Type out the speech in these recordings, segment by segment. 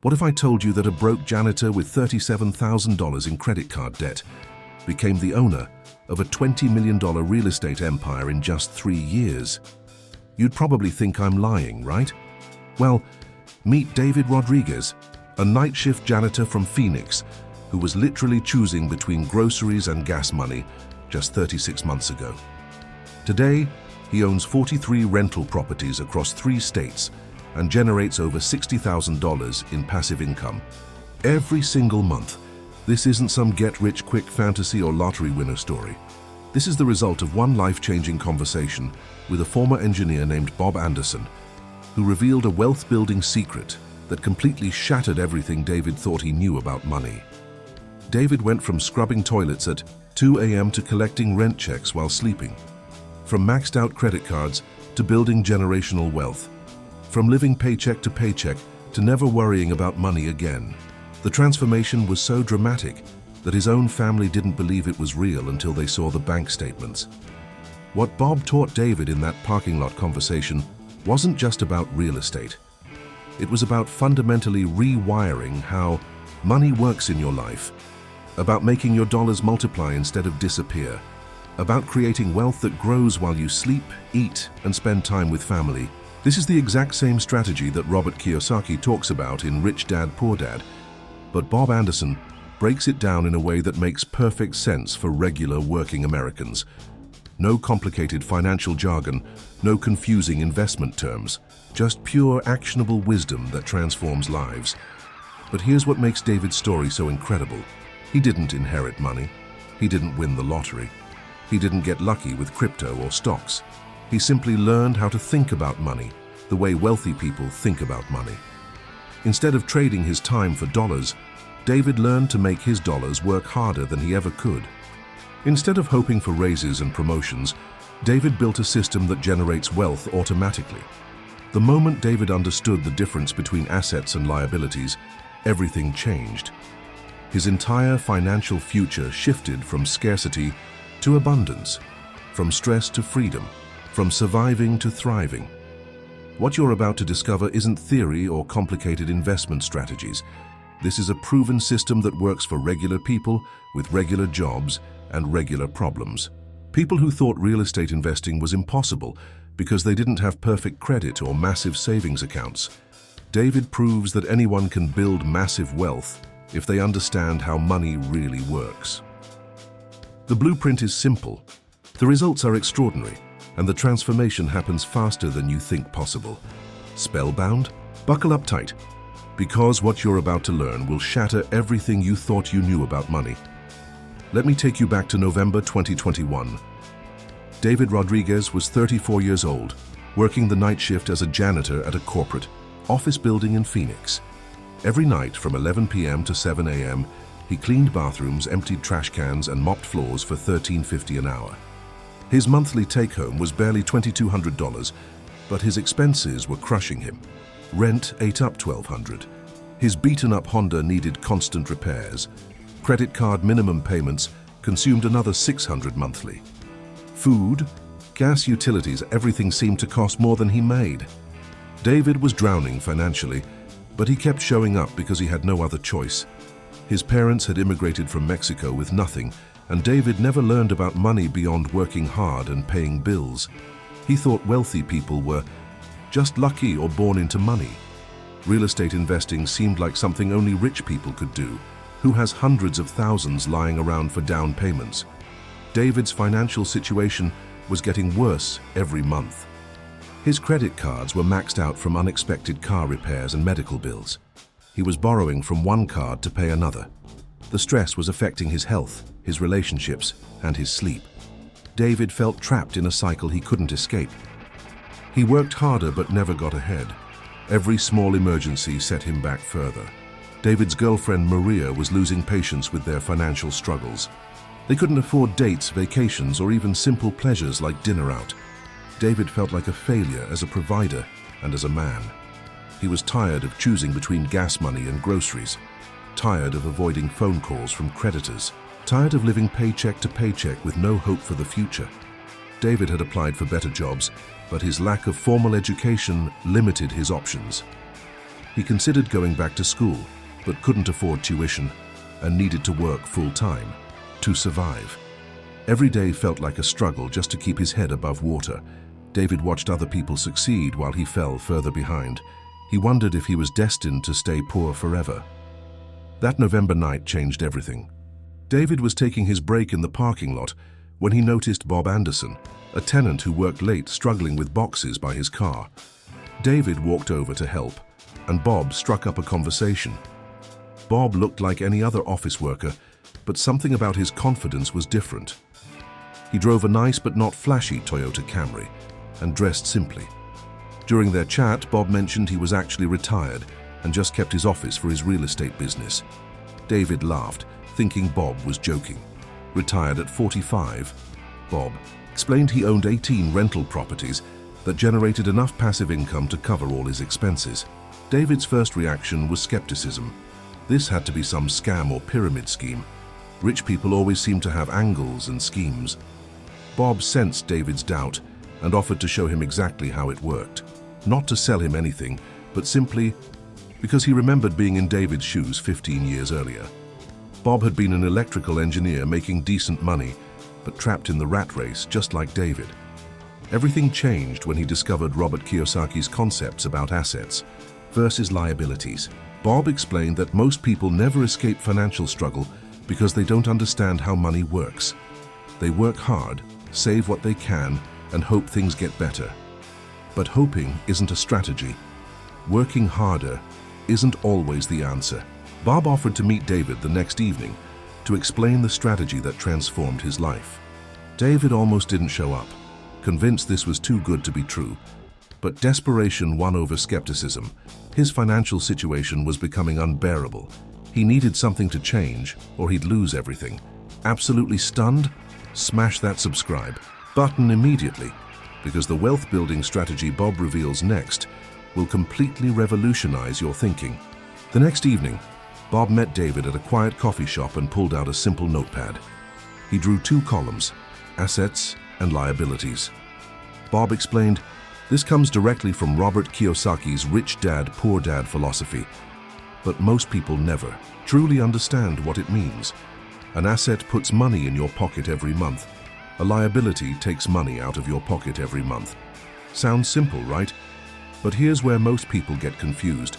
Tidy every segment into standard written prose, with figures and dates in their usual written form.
What if I told you that a broke janitor with $37,000 in credit card debt became the owner of a $20 million real estate empire in just 3 years? You'd probably think I'm lying, right? Well, meet David Rodriguez, a night shift janitor from Phoenix, who was literally choosing between groceries and gas money just 36 months ago. Today, he owns 43 rental properties across 3 states and generates over $60,000 in passive income every single month. This isn't some get-rich-quick fantasy or lottery winner story. This is the result of one life-changing conversation with a former engineer named Bob Anderson, who revealed a wealth-building secret that completely shattered everything David thought he knew about money. David went from scrubbing toilets at 2 a.m. to collecting rent checks while sleeping, from maxed-out credit cards to building generational wealth, from living paycheck to paycheck to never worrying about money again. The transformation was so dramatic that his own family didn't believe it was real until they saw the bank statements. What Bob taught David in that parking lot conversation wasn't just about real estate. It was about fundamentally rewiring how money works in your life, about making your dollars multiply instead of disappear, about creating wealth that grows while you sleep, eat, and spend time with family. This is the exact same strategy that Robert Kiyosaki talks about in Rich Dad, Poor Dad, but Bob Anderson breaks it down in a way that makes perfect sense for regular working Americans. No complicated financial jargon, no confusing investment terms, just pure actionable wisdom that transforms lives. But here's what makes David's story so incredible. He didn't inherit money. He didn't win the lottery. He didn't get lucky with crypto or stocks. He simply learned how to think about money the way wealthy people think about money. Instead of trading his time for dollars, David learned to make his dollars work harder than he ever could. Instead of hoping for raises and promotions, David built a system that generates wealth automatically. The moment David understood the difference between assets and liabilities, everything changed. His entire financial future shifted from scarcity to abundance, from stress to freedom, from surviving to thriving. What you're about to discover isn't theory or complicated investment strategies. This is a proven system that works for regular people with regular jobs and regular problems. People who thought real estate investing was impossible because they didn't have perfect credit or massive savings accounts. David proves that anyone can build massive wealth if they understand how money really works. The blueprint is simple. The results are extraordinary, and the transformation happens faster than you think possible. Spellbound? Buckle up tight, because what you're about to learn will shatter everything you thought you knew about money. Let me take you back to November 2021. David Rodriguez was 34 years old, working the night shift as a janitor at a corporate office building in Phoenix. Every night from 11 p.m. to 7 a.m., he cleaned bathrooms, emptied trash cans, and mopped floors for $13.50 an hour. His monthly take-home was barely $2,200, but his expenses were crushing him. Rent ate up $1,200. His beaten-up Honda needed constant repairs. Credit card minimum payments consumed another $600 monthly. Food, gas, utilities, everything seemed to cost more than he made. David was drowning financially, but he kept showing up because he had no other choice. His parents had immigrated from Mexico with nothing, and David never learned about money beyond working hard and paying bills. He thought wealthy people were just lucky or born into money. Real estate investing seemed like something only rich people could do. Who has hundreds of thousands lying around for down payments? David's financial situation was getting worse every month. His credit cards were maxed out from unexpected car repairs and medical bills. He was borrowing from one card to pay another. The stress was affecting his health, his relationships, and his sleep. David felt trapped in a cycle he couldn't escape. He worked harder but never got ahead. Every small emergency set him back further. David's girlfriend Maria was losing patience with their financial struggles. They couldn't afford dates, vacations, or even simple pleasures like dinner out. David felt like a failure as a provider and as a man. He was tired of choosing between gas money and groceries, tired of avoiding phone calls from creditors, tired of living paycheck to paycheck with no hope for the future. David had applied for better jobs, but his lack of formal education limited his options. He considered going back to school, but couldn't afford tuition and needed to work full-time to survive. Every day felt like a struggle just to keep his head above water. David watched other people succeed while he fell further behind. He wondered if he was destined to stay poor forever. That November night changed everything. David was taking his break in the parking lot when he noticed Bob Anderson, a tenant who worked late struggling with boxes by his car. David walked over to help, and Bob struck up a conversation. Bob looked like any other office worker, but something about his confidence was different. He drove a nice but not flashy Toyota Camry and dressed simply. During their chat, Bob mentioned he was actually retired and just kept his office for his real estate business. David laughed, thinking Bob was joking. Retired at 45, Bob explained he owned 18 rental properties that generated enough passive income to cover all his expenses. David's first reaction was skepticism. This had to be some scam or pyramid scheme. Rich people always seem to have angles and schemes. Bob sensed David's doubt and offered to show him exactly how it worked. Not to sell him anything, but simply because he remembered being in David's shoes 15 years earlier. Bob had been an electrical engineer making decent money, but trapped in the rat race just like David. Everything changed when he discovered Robert Kiyosaki's concepts about assets versus liabilities. Bob explained that most people never escape financial struggle because they don't understand how money works. They work hard, save what they can, and hope things get better. But hoping isn't a strategy. Working harder isn't always the answer. Bob offered to meet David the next evening to explain the strategy that transformed his life. David almost didn't show up, convinced this was too good to be true. But desperation won over skepticism. His financial situation was becoming unbearable. He needed something to change, or he'd lose everything. Absolutely stunned? Smash that subscribe button immediately, because the wealth-building strategy Bob reveals next will completely revolutionize your thinking. The next evening, Bob met David at a quiet coffee shop and pulled out a simple notepad. He drew 2 columns, assets and liabilities. Bob explained, this comes directly from Robert Kiyosaki's rich dad, poor dad philosophy. But most people never truly understand what it means. An asset puts money in your pocket every month. A liability takes money out of your pocket every month. Sounds simple, right? But here's where most people get confused.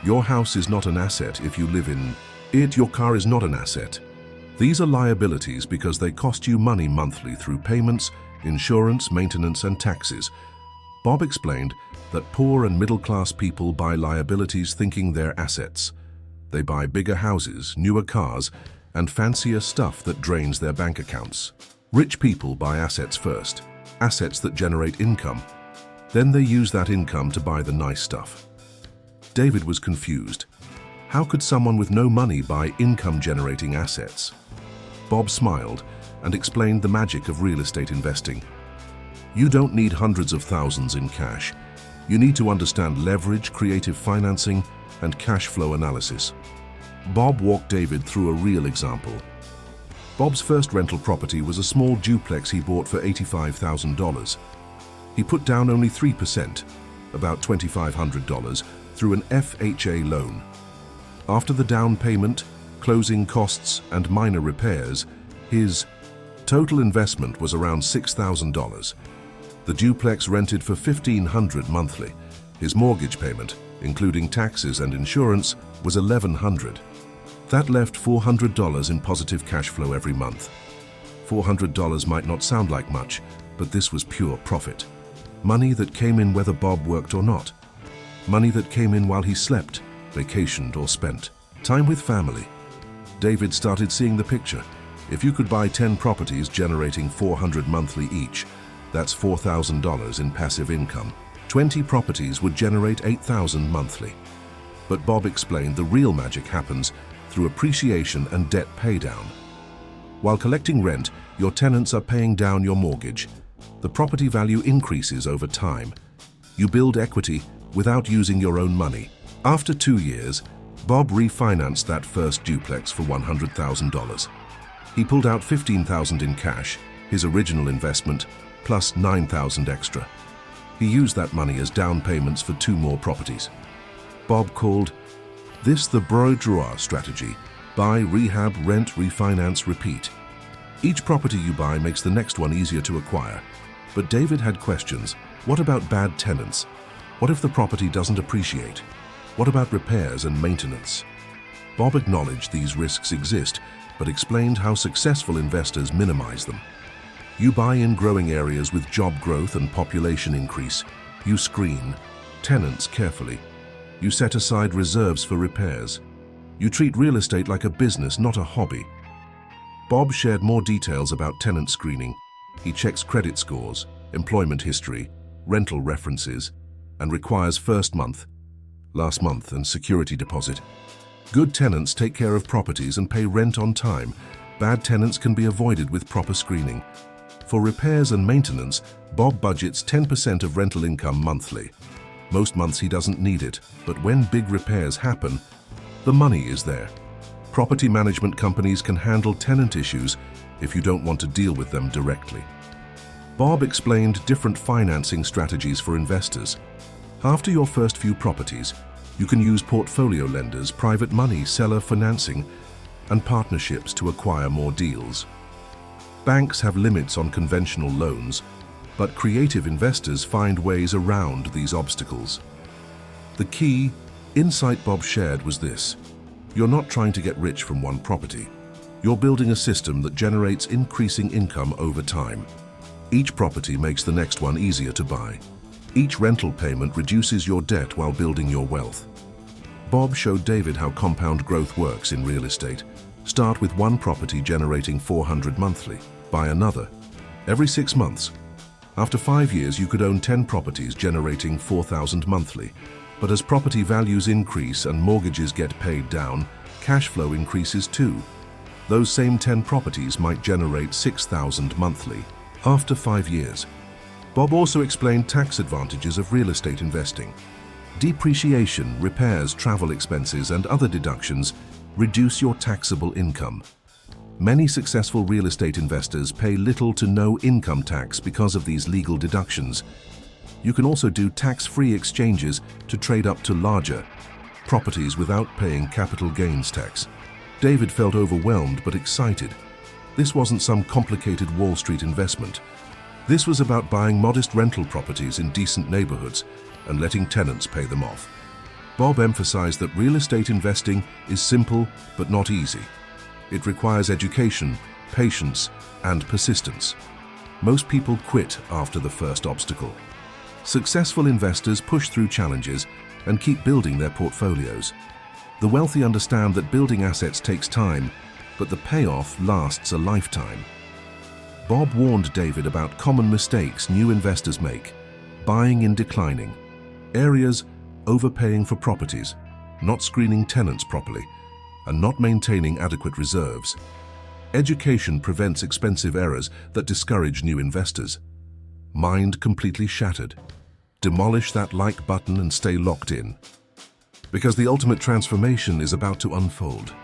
Your house is not an asset if you live in it. Your car is not an asset. These are liabilities because they cost you money monthly through payments, insurance, maintenance, and taxes. Bob explained that poor and middle-class people buy liabilities thinking they're assets. They buy bigger houses, newer cars, and fancier stuff that drains their bank accounts. Rich people buy assets first, assets that generate income. Then they use that income to buy the nice stuff. David was confused. How could someone with no money buy income-generating assets? Bob smiled and explained the magic of real estate investing. You don't need hundreds of thousands in cash. You need to understand leverage, creative financing, and cash flow analysis. Bob walked David through a real example. Bob's first rental property was a small duplex he bought for $85,000. He put down only 3%, about $2,500, through an FHA loan. After the down payment, closing costs, and minor repairs, his total investment was around $6,000. The duplex rented for $1,500 monthly. His mortgage payment, including taxes and insurance, was $1,100. That left $400 in positive cash flow every month. $400 might not sound like much, but this was pure profit. Money that came in whether Bob worked or not. Money that came in while he slept, vacationed, or spent time with family. David started seeing the picture. If you could buy 10 properties generating $400 monthly each, that's $4,000 in passive income. 20 properties would generate $8,000 monthly. But Bob explained the real magic happens through appreciation and debt paydown. While collecting rent, your tenants are paying down your mortgage. The property value increases over time. You build equity without using your own money. After 2 years, Bob refinanced that first duplex for $100,000. He pulled out $15,000 in cash, his original investment, plus $9,000 extra. He used that money as down payments for 2 more properties. Bob called this the BRRRR strategy: buy, rehab, rent, refinance, repeat. Each property you buy makes the next one easier to acquire. But David had questions. What about bad tenants? What if the property doesn't appreciate? What about repairs and maintenance? Bob acknowledged these risks exist, but explained how successful investors minimize them. You buy in growing areas with job growth and population increase. You screen tenants carefully. You set aside reserves for repairs. You treat real estate like a business, not a hobby. Bob shared more details about tenant screening. He checks credit scores, employment history, rental references, and requires first month, last month, and security deposit. Good tenants take care of properties and pay rent on time. Bad tenants can be avoided with proper screening. For repairs and maintenance, Bob budgets 10% of rental income monthly. Most months he doesn't need it, but when big repairs happen, the money is there. Property management companies can handle tenant issues if you don't want to deal with them directly. Bob explained different financing strategies for investors. After your first few properties, you can use portfolio lenders, private money, seller financing, and partnerships to acquire more deals. Banks have limits on conventional loans, but creative investors find ways around these obstacles. The key insight Bob shared was this: you're not trying to get rich from one property. You're building a system that generates increasing income over time. Each property makes the next one easier to buy. Each rental payment reduces your debt while building your wealth. Bob showed David how compound growth works in real estate. Start with one property generating $400 monthly. Buy another every 6 months. After 5 years, you could own 10 properties generating $4,000 monthly. But as property values increase and mortgages get paid down, cash flow increases too. Those same 10 properties might generate $6,000 monthly after 5 years. Bob also explained tax advantages of real estate investing. Depreciation, repairs, travel expenses, and other deductions reduce your taxable income. Many successful real estate investors pay little to no income tax because of these legal deductions. You can also do tax-free exchanges to trade up to larger properties without paying capital gains tax. David felt overwhelmed but excited. This wasn't some complicated Wall Street investment. This was about buying modest rental properties in decent neighborhoods and letting tenants pay them off. Bob emphasized that real estate investing is simple but not easy. It requires education, patience, and persistence. Most people quit after the first obstacle. Successful investors push through challenges and keep building their portfolios. The wealthy understand that building assets takes time, but the payoff lasts a lifetime. Bob warned David about common mistakes new investors make: buying in declining areas, overpaying for properties, not screening tenants properly, and not maintaining adequate reserves. Education prevents expensive errors that discourage new investors. Mind completely shattered. Demolish that like button and stay locked in, because the ultimate transformation is about to unfold.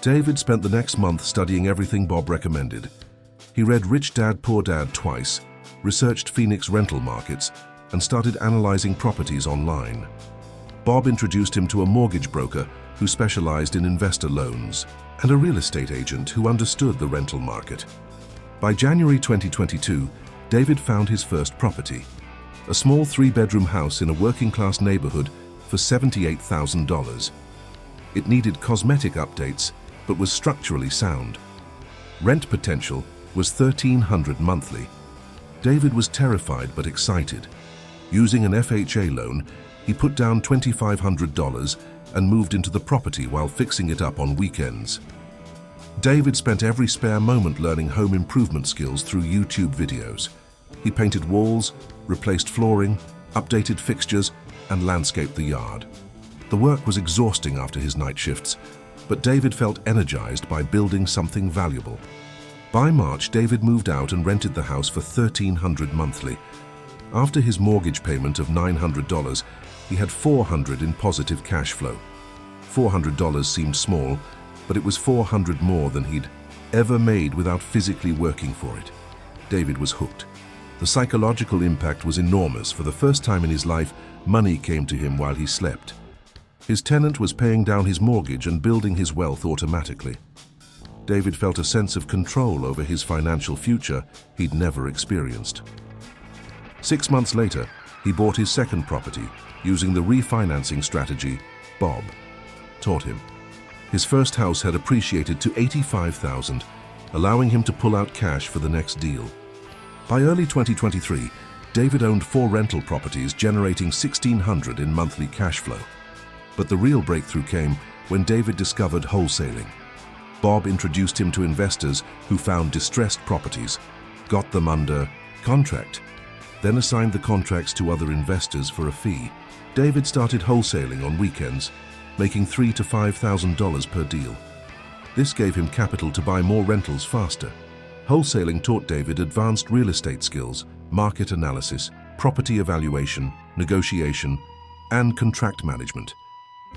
David spent the next month studying everything Bob recommended. He read Rich Dad, Poor Dad twice, researched Phoenix rental markets, and started analyzing properties online. Bob introduced him to a mortgage broker who specialized in investor loans, and a real estate agent who understood the rental market. By January 2022, David found his first property, a small 3-bedroom house in a working-class neighborhood for $78,000. It needed cosmetic updates, but was structurally sound. Rent potential was $1,300 monthly. David was terrified but excited. Using an FHA loan, he put down $2,500 and moved into the property while fixing it up on weekends. David spent every spare moment learning home improvement skills through YouTube videos. He painted walls, replaced flooring, updated fixtures, and landscaped the yard. The work was exhausting after his night shifts, but David felt energized by building something valuable. By March, David moved out and rented the house for $1,300 monthly. After his mortgage payment of $900, he had $400 in positive cash flow. $400 seemed small, but it was $400 more than he'd ever made without physically working for it. David was hooked. The psychological impact was enormous. For the first time in his life, money came to him while he slept. His tenant was paying down his mortgage and building his wealth automatically. David felt a sense of control over his financial future he'd never experienced. 6 months later, he bought his second property using the refinancing strategy Bob taught him. His first house had appreciated to $85,000, allowing him to pull out cash for the next deal. By early 2023, David owned 4 rental properties generating $1,600 in monthly cash flow. But the real breakthrough came when David discovered wholesaling. Bob introduced him to investors who found distressed properties, got them under contract, then assigned the contracts to other investors for a fee. David started wholesaling on weekends, making $3,000 to $5,000 per deal. This gave him capital to buy more rentals faster. Wholesaling taught David advanced real estate skills, market analysis, property evaluation, negotiation, and contract management.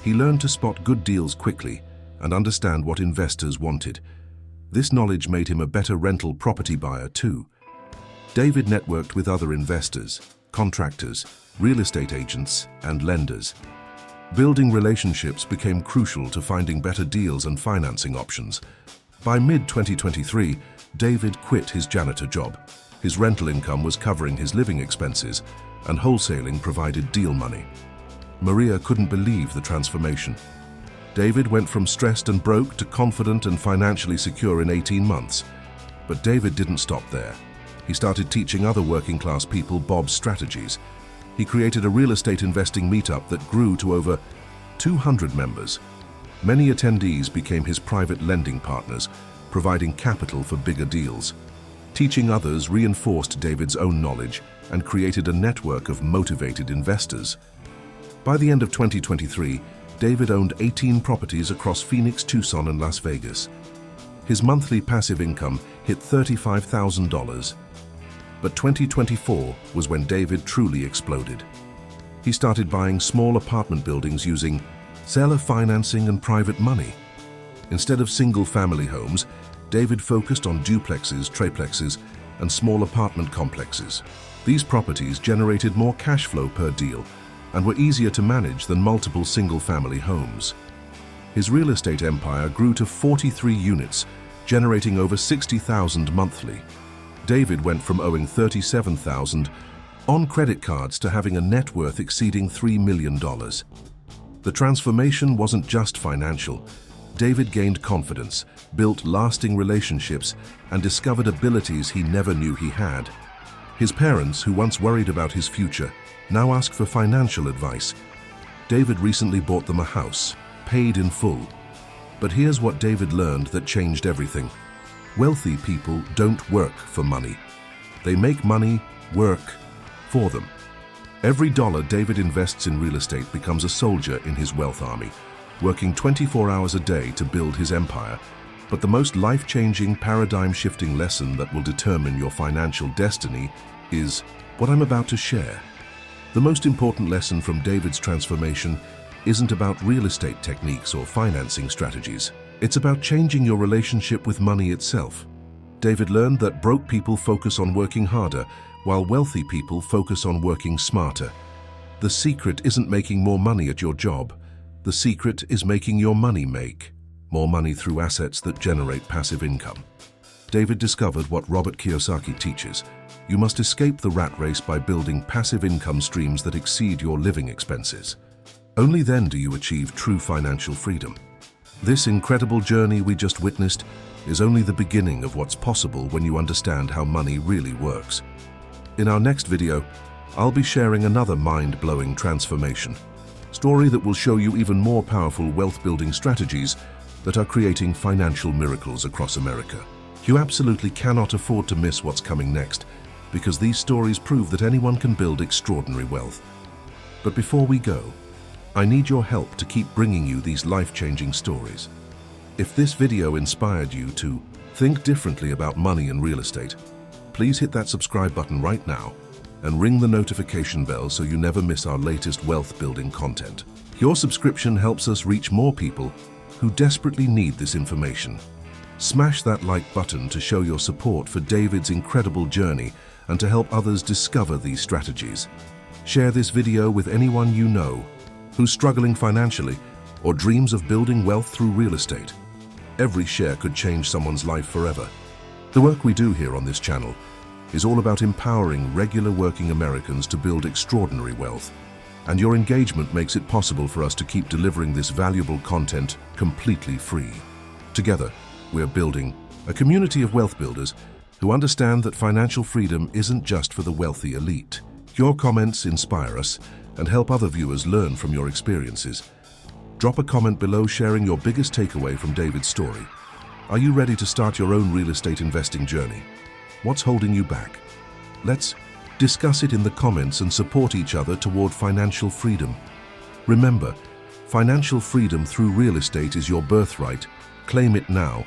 He learned to spot good deals quickly and understand what investors wanted. This knowledge made him a better rental property buyer too. David networked with other investors, contractors, real estate agents, and lenders. Building relationships became crucial to finding better deals and financing options. By mid-2023, David quit his janitor job. His rental income was covering his living expenses, and wholesaling provided deal money. Maria couldn't believe the transformation. David went from stressed and broke to confident and financially secure in 18 months. But David didn't stop there. He started teaching other working-class people Bob's strategies. He created a real estate investing meetup that grew to over 200 members. Many attendees became his private lending partners, providing capital for bigger deals. Teaching others reinforced David's own knowledge and created a network of motivated investors. By the end of 2023, David owned 18 properties across Phoenix, Tucson, and Las Vegas. His monthly passive income hit $35,000. But 2024 was when David truly exploded. He started buying small apartment buildings using seller financing and private money. Instead of single-family homes, David focused on duplexes, triplexes, and small apartment complexes. These properties generated more cash flow per deal and were easier to manage than multiple single-family homes. His real estate empire grew to 43 units, generating over $60,000 monthly. David went from owing $37,000 on credit cards to having a net worth exceeding $3 million. The transformation wasn't just financial. David gained confidence, built lasting relationships, and discovered abilities he never knew he had. His parents, who once worried about his future, now ask for financial advice. David recently bought them a house, paid in full. But here's what David learned that changed everything. Wealthy people don't work for money. They make money work for them. Every dollar David invests in real estate becomes a soldier in his wealth army, working 24 hours a day to build his empire. But the most life-changing, paradigm-shifting lesson that will determine your financial destiny is what I'm about to share. The most important lesson from David's transformation isn't about real estate techniques or financing strategies. It's about changing your relationship with money itself. David learned that broke people focus on working harder, while wealthy people focus on working smarter. The secret isn't making more money at your job. The secret is making your money make more money through assets that generate passive income. David discovered what Robert Kiyosaki teaches. You must escape the rat race by building passive income streams that exceed your living expenses. Only then do you achieve true financial freedom. This incredible journey we just witnessed is only the beginning of what's possible when you understand how money really works. In our next video, I'll be sharing another mind-blowing transformation story that will show you even more powerful wealth-building strategies that are creating financial miracles across America. You absolutely cannot afford to miss what's coming next, because these stories prove that anyone can build extraordinary wealth. But before we go, I need your help to keep bringing you these life-changing stories. If this video inspired you to think differently about money and real estate, please hit that subscribe button right now and ring the notification bell so you never miss our latest wealth-building content. Your subscription helps us reach more people who desperately need this information. Smash that like button to show your support for David's incredible journey and to help others discover these strategies. Share this video with anyone you know who's struggling financially or dreams of building wealth through real estate. Every share could change someone's life forever. The work we do here on this channel is all about empowering regular working Americans to build extraordinary wealth, and your engagement makes it possible for us to keep delivering this valuable content completely free. Together, we're building a community of wealth builders who understand that financial freedom isn't just for the wealthy elite. Your comments inspire us and help other viewers learn from your experiences. Drop a comment below sharing your biggest takeaway from David's story. Are you ready to start your own real estate investing journey? What's holding you back? Let's discuss it in the comments and support each other toward financial freedom. Remember, financial freedom through real estate is your birthright. Claim it now